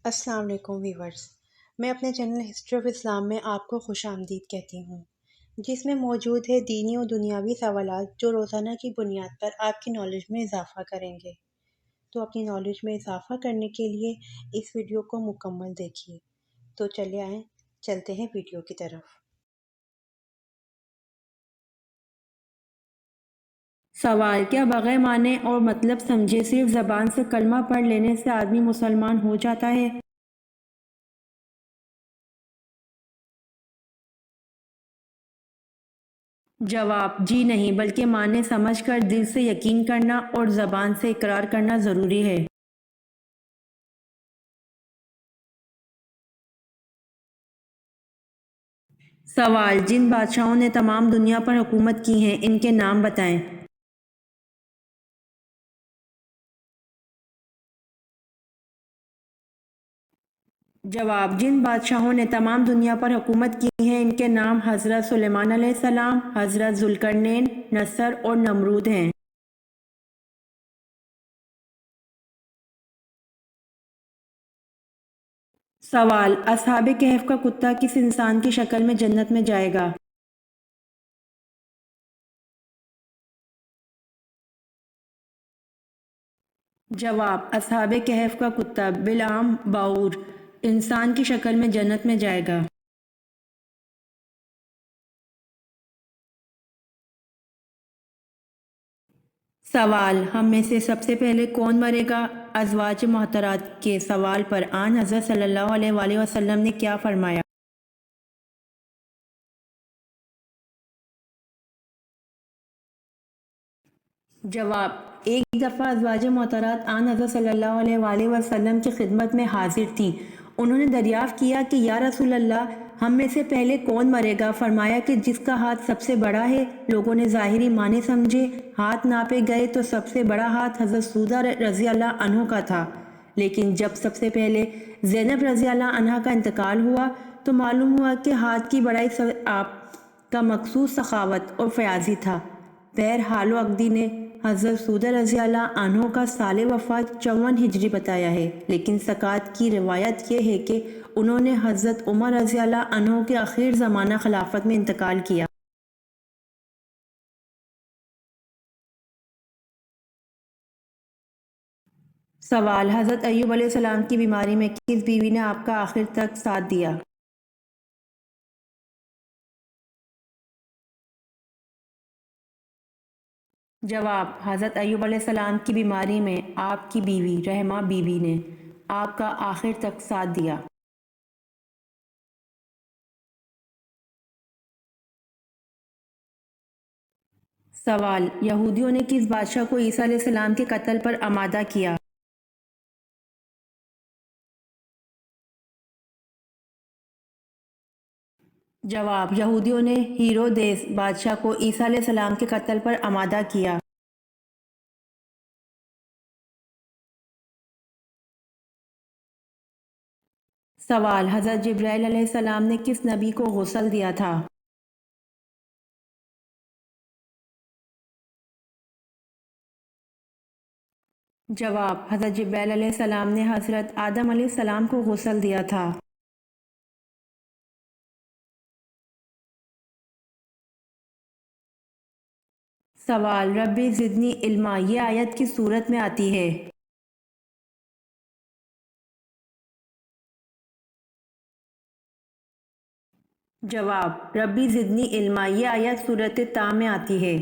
السلام علیکم ویورز، میں اپنے چینل ہسٹری آف اسلام میں آپ کو خوش آمدید کہتی ہوں، جس میں موجود ہے دینی و دنیاوی سوالات جو روزانہ کی بنیاد پر آپ کی نالج میں اضافہ کریں گے۔ تو اپنی نالج میں اضافہ کرنے کے لیے اس ویڈیو کو مکمل دیکھیے۔ تو چلے آئیں، چلتے ہیں ویڈیو کی طرف۔ سوال: کیا بغیر معنی اور مطلب سمجھے صرف زبان سے کلمہ پڑھ لینے سے آدمی مسلمان ہو جاتا ہے؟ جواب: جی نہیں، بلکہ معنی سمجھ کر دل سے یقین کرنا اور زبان سے اقرار کرنا ضروری ہے۔ سوال: جن بادشاہوں نے تمام دنیا پر حکومت کی ہے ان کے نام بتائیں۔ جواب: جن بادشاہوں نے تمام دنیا پر حکومت کی ہے ان کے نام حضرت سلیمان علیہ السلام، حضرت ذوالقرنین، نصر اور نمرود ہیں۔ سوال: اصحاب کہف کا کتا کس انسان کی شکل میں جنت میں جائے گا؟ جواب: اصحاب کہف کا کتا بالعام بعور انسان کی شکل میں جنت میں جائے گا۔ سوال: ہم میں سے سب سے پہلے کون مرے گا؟ ازواج محترات کے سوال پر آن حضرت صلی اللہ علیہ وآلہ وسلم نے کیا فرمایا؟ جواب: ایک دفعہ ازواج محترات آن حضرت صلی اللہ علیہ وآلہ وسلم کی خدمت میں حاضر تھیں۔ انہوں نے دریافت کیا کہ یا رسول اللہ، ہم میں سے پہلے کون مرے گا؟ فرمایا کہ جس کا ہاتھ سب سے بڑا ہے۔ لوگوں نے ظاہری معنی سمجھے، ہاتھ ناپے گئے تو سب سے بڑا ہاتھ حضرت سودہ رضی اللہ عنہ کا تھا، لیکن جب سب سے پہلے زینب رضی اللہ عنہا کا انتقال ہوا تو معلوم ہوا کہ ہاتھ کی بڑائی آپ کا مقصود سخاوت اور فیاضی تھا۔ بہرحال و عقدی نے حضرت سودہ رضی اللہ عنہ کا سال وفات 54 ہجری بتایا ہے، لیکن سکات کی روایت یہ ہے کہ انہوں نے حضرت عمر رضی اللہ عنہ کے آخر زمانہ خلافت میں انتقال کیا۔ سوال: حضرت ایوب علیہ السلام کی بیماری میں کس بیوی نے آپ کا آخر تک ساتھ دیا؟ جواب: حضرت ایوب علیہ السلام کی بیماری میں آپ کی بیوی رحمہ بیوی نے آپ کا آخر تک ساتھ دیا۔ سوال: یہودیوں نے کس بادشاہ کو عیسیٰ علیہ السلام کے قتل پر آمادہ کیا؟ جواب: یہودیوں نے ہیرودیس بادشاہ کو عیسیٰ علیہ السلام کے قتل پر آمادہ کیا۔ سوال: حضرت جبرائیل علیہ السلام نے کس نبی کو غسل دیا تھا؟ جواب: حضرت جبرائیل علیہ السلام نے حضرت آدم علیہ السلام کو غسل دیا تھا۔ سوال: ربی زدنی علما یہ آیت کس صورت میں آتی ہے؟ جواب: ربی زدنی علما یہ آیت سورۃ طٰ میں آتی ہے۔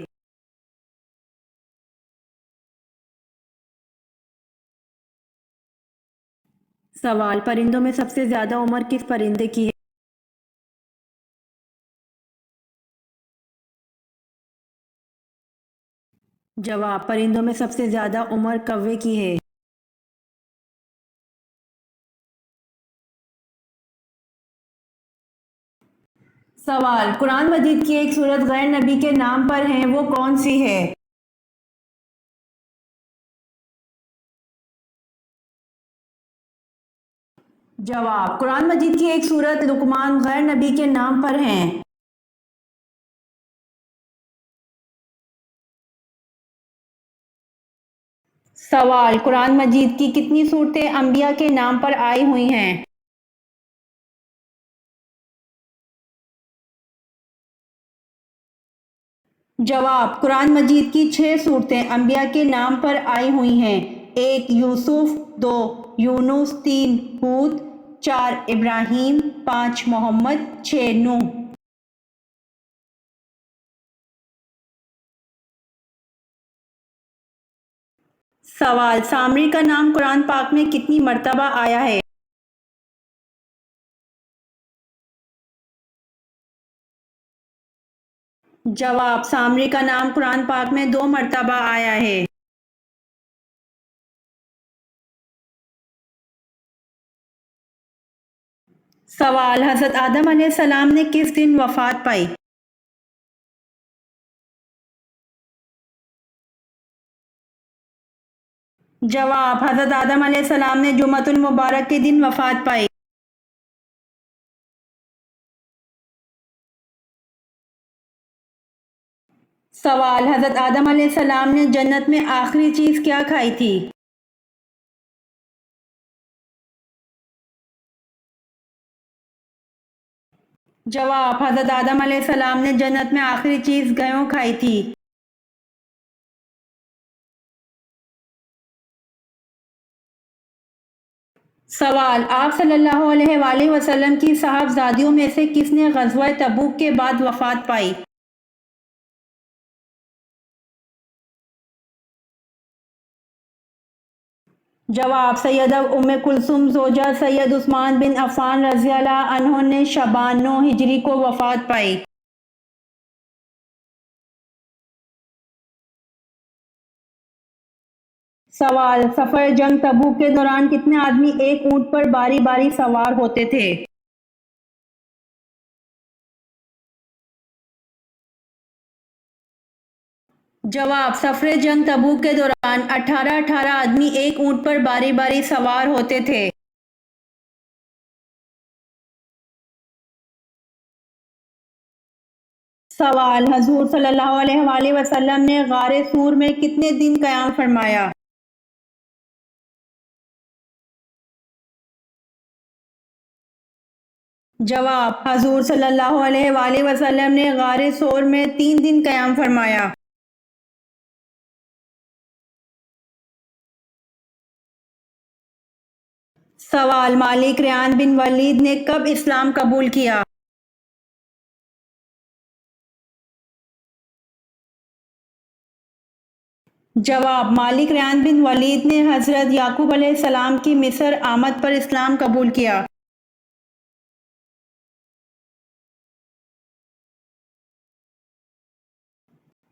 سوال: پرندوں میں سب سے زیادہ عمر کس پرندے کی ہے؟ جواب: پرندوں میں سب سے زیادہ عمر کوے کی ہے۔ سوال: قرآن مجید کی ایک سورت غیر نبی کے نام پر ہے، وہ کون سی ہے؟ جواب: قرآن مجید کی ایک سورت لقمان غیر نبی کے نام پر ہیں۔ سوال، قرآن مجید کی کتنی صورتیں انبیاء کے نام پر آئی ہوئی ہیں؟ جواب، قرآن مجید کی 6 صورتیں انبیاء کے نام پر آئی ہوئی ہیں۔ 1 یوسف، 2 یونس، 3 ہود، 4 ابراہیم، 5 محمد، 6 نوح۔ سوال، سامری کا نام قرآن پاک میں کتنی مرتبہ آیا ہے؟ جواب، سامری کا نام قرآن پاک میں 2 مرتبہ آیا ہے۔ سوال، حضرت آدم علیہ السلام نے کس دن وفات پائی؟ جواب، حضرت آدم علیہ السلام نے جمعۃ المبارک کے دن وفات پائی۔ سوال، حضرت آدم علیہ السلام نے جنت میں آخری چیز کیا کھائی تھی؟ جواب، حضرت آدم علیہ السلام نے جنت میں آخری چیز گیہوں کھائی تھی۔ سوال، آپ صلی اللہ علیہ وآلہ وسلم کی صاحبزادیوں میں سے کس نے غزوہ تبوک کے بعد وفات پائی؟ جواب، سیدہ ام کلثوم زوجہ سید عثمان بن عفان رضی اللہ عنہ نے شعبان 9 ہجری کو وفات پائی۔ سوال، سفر جنگ تبوک کے دوران کتنے آدمی ایک اونٹ پر باری باری سوار ہوتے تھے؟ جواب، سفر جنگ تبوک کے دوران 18 آدمی ایک اونٹ پر باری باری سوار ہوتے تھے۔ سوال، حضور صلی اللہ علیہ وآلہ وسلم نے غار سور میں کتنے دن قیام فرمایا؟ جواب، حضور صلی اللہ علیہ وآلہ وسلم نے غار سور میں 3 دن قیام فرمایا۔ سوال، مالک ریان بن ولید نے کب اسلام قبول کیا؟ جواب، مالک ریان بن ولید نے حضرت یعقوب علیہ السلام کی مصر آمد پر اسلام قبول کیا۔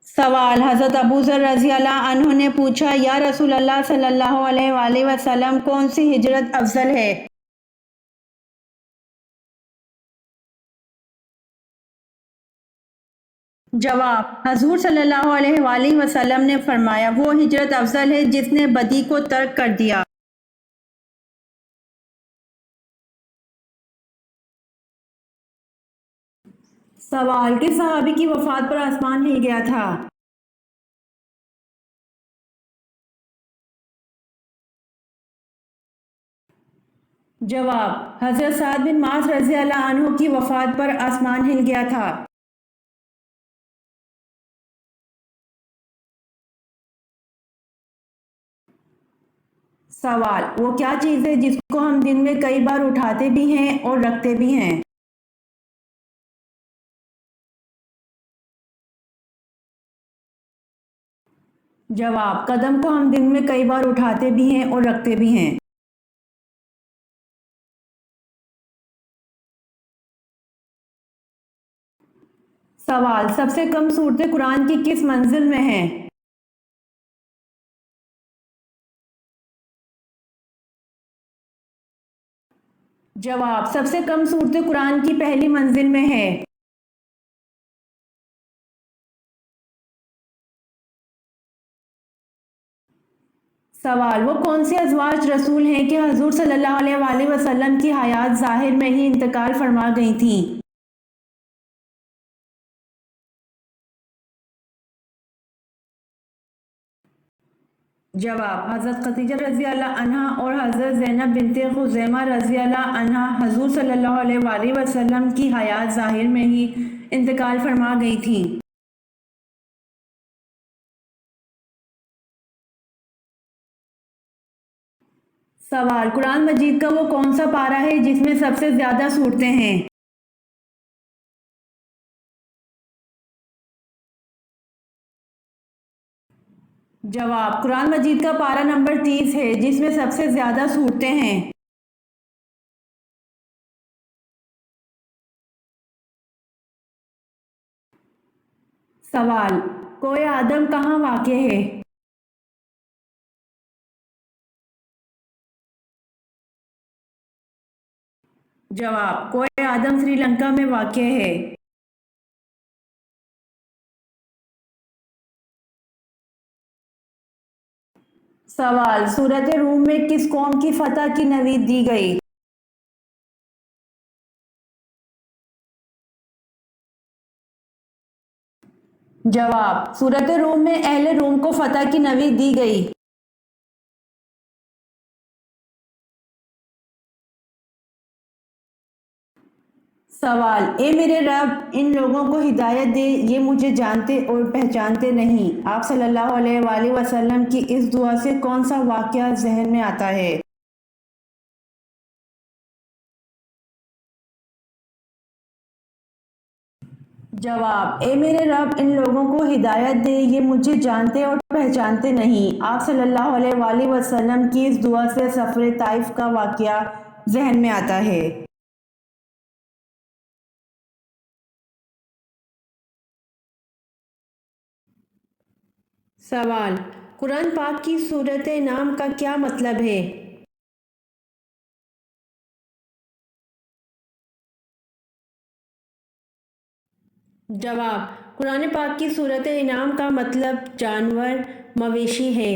سوال، حضرت ابو ذر رضی اللہ عنہ نے پوچھا، یا رسول اللہ صلی اللہ علیہ وآلہ وسلم کون سی ہجرت افضل ہے؟ جواب، حضور صلی اللہ علیہ وآلہ وسلم نے فرمایا، وہ ہجرت افضل ہے جس نے بدی کو ترک کر دیا۔ سوال، کس صحابی کی وفات پر آسمان ہل گیا تھا؟ جواب، حضرت سعد بن معاذ رضی اللہ عنہ کی وفات پر آسمان ہل گیا تھا۔ سوال، وہ کیا چیز ہے جس کو ہم دن میں کئی بار اٹھاتے بھی ہیں اور رکھتے بھی ہیں؟ جواب، قدم کو ہم دن میں کئی بار اٹھاتے بھی ہیں اور رکھتے بھی ہیں۔ سوال، سب سے کم صورتیں قرآن کی کس منزل میں ہیں؟ جواب، سب سے کم صورتیں قرآن کی پہلی منزل میں ہے۔ سوال، وہ کون سے ازواج رسول ہیں کہ حضور صلی اللہ علیہ وآلہ وسلم کی حیات ظاہر میں ہی انتقال فرما گئی تھیں؟ جواب: حضرت خدیجہ رضی اللہ عنہا اور حضرت زینب بنت خزیمہ رضی اللہ عنہا حضور صلی اللہ علیہ وآلہ وسلم کی حیات ظاہر میں ہی انتقال فرما گئی تھیں۔ سوال: قرآن مجید کا وہ کون سا پارہ ہے جس میں سب سے زیادہ صورتیں ہیں؟ جواب: قرآن مجید کا پارہ نمبر 30 ہے جس میں سب سے زیادہ صورتیں ہیں۔ سوال: کوہ آدم کہاں واقع ہے؟ جواب: کوہ آدم سری لنکا میں واقع ہے۔ سوال: سورۃ روم میں کس قوم کی فتح کی نوید دی گئی؟ جواب: سورۃ روم میں اہل روم کو فتح کی نوید دی گئی۔ سوال: اے میرے رب، ان لوگوں کو ہدایت دے، یہ مجھے جانتے اور پہچانتے نہیں۔ آپ صلی اللہ علیہ وآلہ وسلم کی اس دعا سے کون سا واقعہ ذہن میں آتا ہے؟ جواب: اے میرے رب، ان لوگوں کو ہدایت دے، یہ مجھے جانتے اور پہچانتے نہیں۔ آپ صلی اللہ علیہ وآلہ وسلم کی اس دعا سے سفر طائف کا واقعہ ذہن میں آتا ہے۔ سوال: قرآن پاک کی سورۃ نام کا کیا مطلب ہے؟ جواب: قرآن پاک کی سورۃ انعام کا مطلب جانور، مویشی ہے۔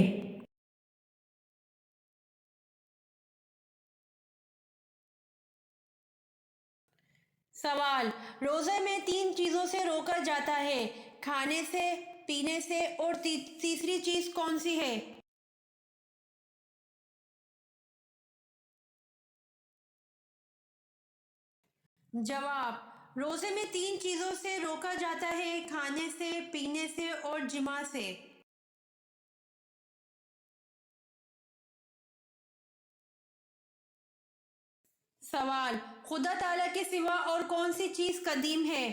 سوال: روزے میں 3 چیزوں سے روکا جاتا ہے، کھانے سے، پینے سے اور تیسری چیز کون سی ہے؟ جواب: روزے میں 3 چیزوں سے روکا جاتا ہے، کھانے سے، پینے سے اور جماع سے۔ سوال: خدا تعالیٰ کے سوا اور کون سی چیز قدیم ہے؟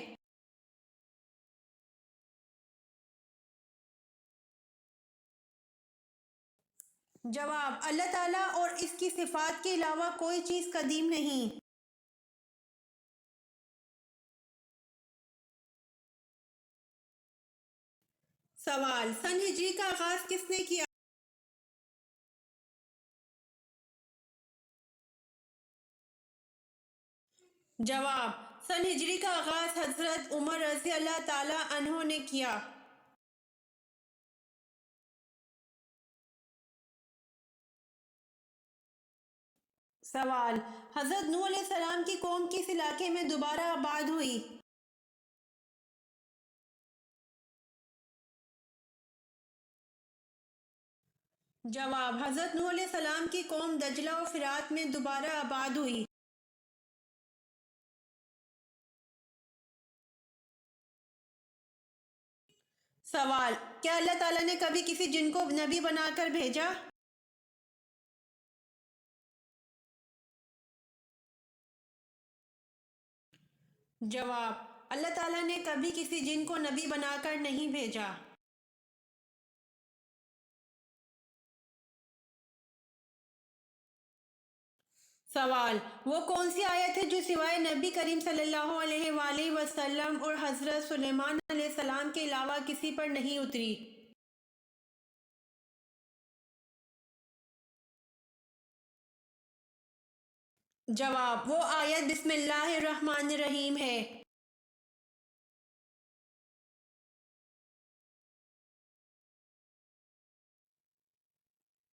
جواب: اللہ تعالیٰ اور اس کی صفات کے علاوہ کوئی چیز قدیم نہیں۔ سوال: سن ہجری کا آغاز کس نے کیا؟ جواب: سن ہجری کا آغاز حضرت عمر رضی اللہ تعالیٰ عنہ نے کیا۔ سوال: حضرت نوح علیہ السلام کی قوم کس علاقے میں دوبارہ آباد ہوئی؟ جواب: حضرت نوح علیہ السلام کی قوم دجلہ و فرات میں دوبارہ آباد ہوئی۔ سوال: کیا اللہ تعالیٰ نے کبھی کسی جن کو نبی بنا کر بھیجا؟ جواب: اللہ تعالیٰ نے کبھی کسی جن کو نبی بنا کر نہیں بھیجا۔ سوال: وہ کون سی آیت ہے جو سوائے نبی کریم صلی اللہ علیہ وآلہ وسلم اور حضرت سلیمان علیہ السلام کے علاوہ کسی پر نہیں اتری؟ جواب: وہ آیت بسم اللہ الرحمن الرحیم ہے۔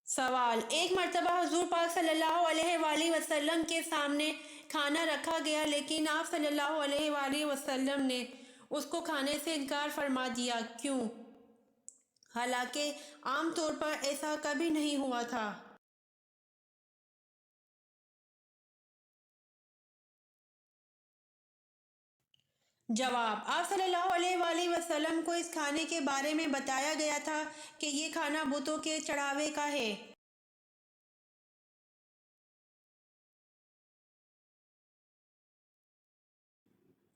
سوال: ایک مرتبہ حضور پاک صلی اللہ علیہ وآلہ وسلم کے سامنے کھانا رکھا گیا لیکن آپ صلی اللہ علیہ وآلہ وسلم نے اس کو کھانے سے انکار فرما دیا، کیوں؟ حالانکہ عام طور پر ایسا کبھی نہیں ہوا تھا۔ جواب: آپ صلی اللہ علیہ وآلہ وسلم کو اس کھانے کے بارے میں بتایا گیا تھا کہ یہ کھانا بتوں کے چڑھاوے کا ہے۔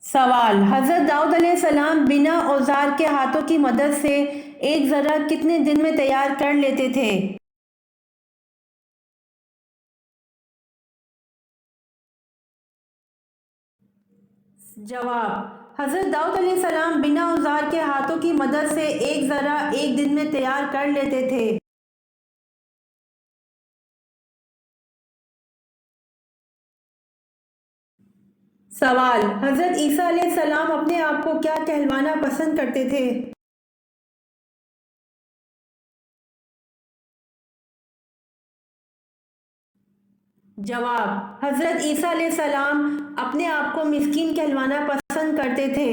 سوال: حضرت داؤد علیہ السلام بنا اوزار کے ہاتھوں کی مدد سے ایک ذرہ کتنے دن میں تیار کر لیتے تھے؟ جواب: حضرت داؤد علیہ السلام بنا اوزار کے ہاتھوں کی مدد سے ایک ذرہ ایک دن میں تیار کر لیتے تھے۔ سوال: حضرت عیسیٰ علیہ السلام اپنے آپ کو کیا کہلوانا پسند کرتے تھے؟ جواب: حضرت عیسیٰ علیہ السلام اپنے آپ کو مسکین کہلوانا پسند کرتے تھے۔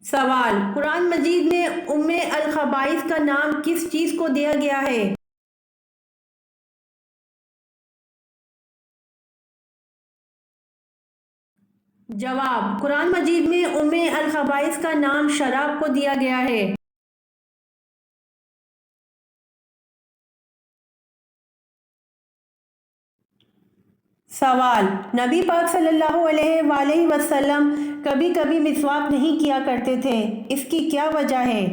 سوال: قرآن مجید میں ام الخبائث کا نام کس چیز کو دیا گیا ہے؟ جواب: قرآن مجید میں ام الخبائث کا نام شراب کو دیا گیا ہے۔ سوال: نبی پاک صلی اللہ علیہ وآلہ وسلم کبھی کبھی مسواک نہیں کیا کرتے تھے، اس کی کیا وجہ ہے؟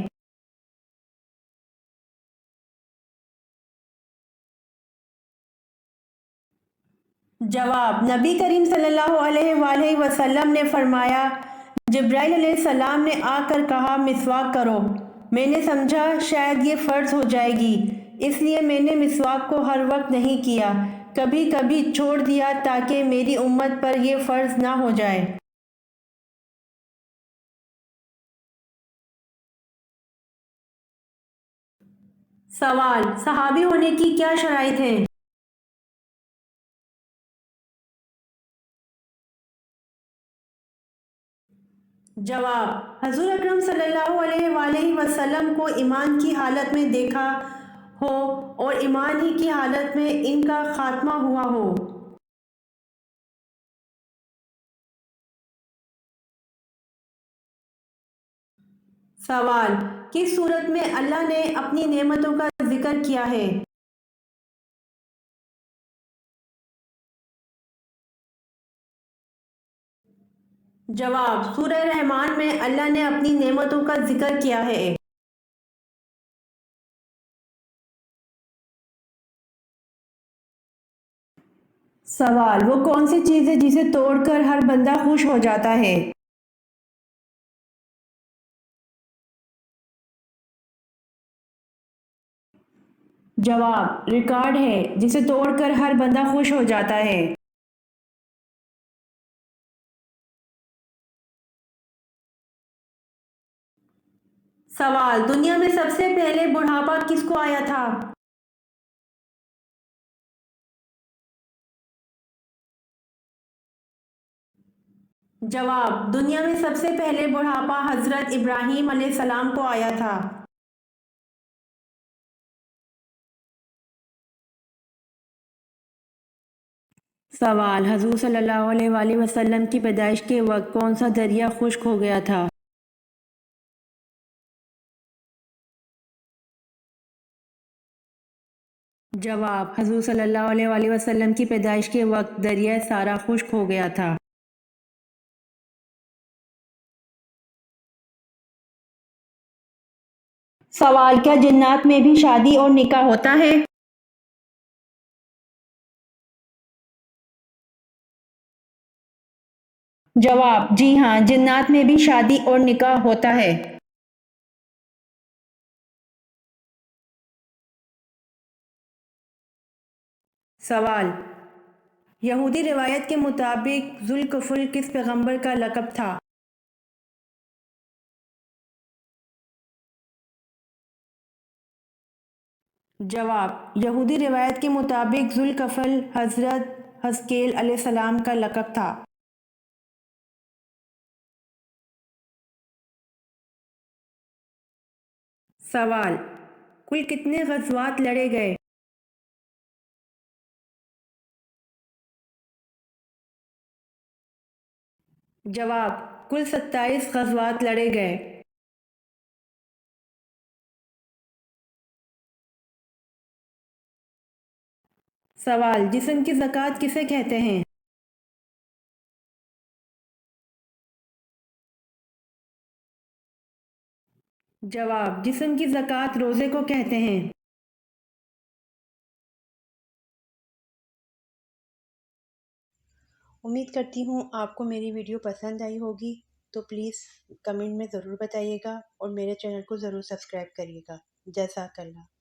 جواب: نبی کریم صلی اللہ علیہ وآلہ وسلم نے فرمایا، جبرائیل علیہ السلام نے آ کر کہا مسواک کرو، میں نے سمجھا شاید یہ فرض ہو جائے گی، اس لیے میں نے مسواک کو ہر وقت نہیں کیا، کبھی کبھی چھوڑ دیا تاکہ میری امت پر یہ فرض نہ ہو جائے۔ سوال: صحابی ہونے کی کیا شرائط ہیں؟ جواب: حضور اکرم صلی اللہ علیہ وآلہ وسلم کو ایمان کی حالت میں دیکھا ہو اور ایمان ہی کی حالت میں ان کا خاتمہ ہوا ہو۔ سوال: کس صورت میں اللہ نے اپنی نعمتوں کا ذکر کیا ہے؟ جواب: سورہ رحمان میں اللہ نے اپنی نعمتوں کا ذکر کیا ہے۔ سوال: وہ کون سی چیز ہے جسے توڑ کر ہر بندہ خوش ہو جاتا ہے؟ جواب: ریکارڈ ہے، جسے توڑ کر ہر بندہ خوش ہو جاتا ہے۔ سوال: دنیا میں سب سے پہلے بڑھاپا کس کو آیا تھا؟ جواب: دنیا میں سب سے پہلے بڑھاپا حضرت ابراہیم علیہ السلام کو آیا تھا۔ سوال: حضور صلی اللہ علیہ وآلہ وسلم کی پیدائش کے وقت کون سا دریا خشک ہو گیا تھا؟ جواب: حضور صلی اللہ علیہ وآلہ وسلم کی پیدائش کے وقت دریائے سارا خشک ہو گیا تھا۔ سوال: کیا جنات میں بھی شادی اور نکاح ہوتا ہے؟ جواب: جی ہاں، جنات میں بھی شادی اور نکاح ہوتا ہے۔ سوال: یہودی روایت کے مطابق ذوالکفل کس پیغمبر کا لقب تھا؟ جواب: یہودی روایت کے مطابق ذوالکفل حضرت حزقیل علیہ السلام کا لقب تھا۔ سوال: کل کتنے غزوات لڑے گئے؟ جواب: کل 27 غزوات لڑے گئے۔ سوال: جسم کی زکوٰۃ کسے کہتے ہیں؟ جواب: جسم کی زکوٰۃ روزے کو کہتے ہیں۔ امید کرتی ہوں آپ کو میری ویڈیو پسند آئی ہوگی، تو پلیز کمنٹ میں ضرور بتائیے گا اور میرے چینل کو ضرور سبسکرائب کریے گا۔ جزاک اللہ۔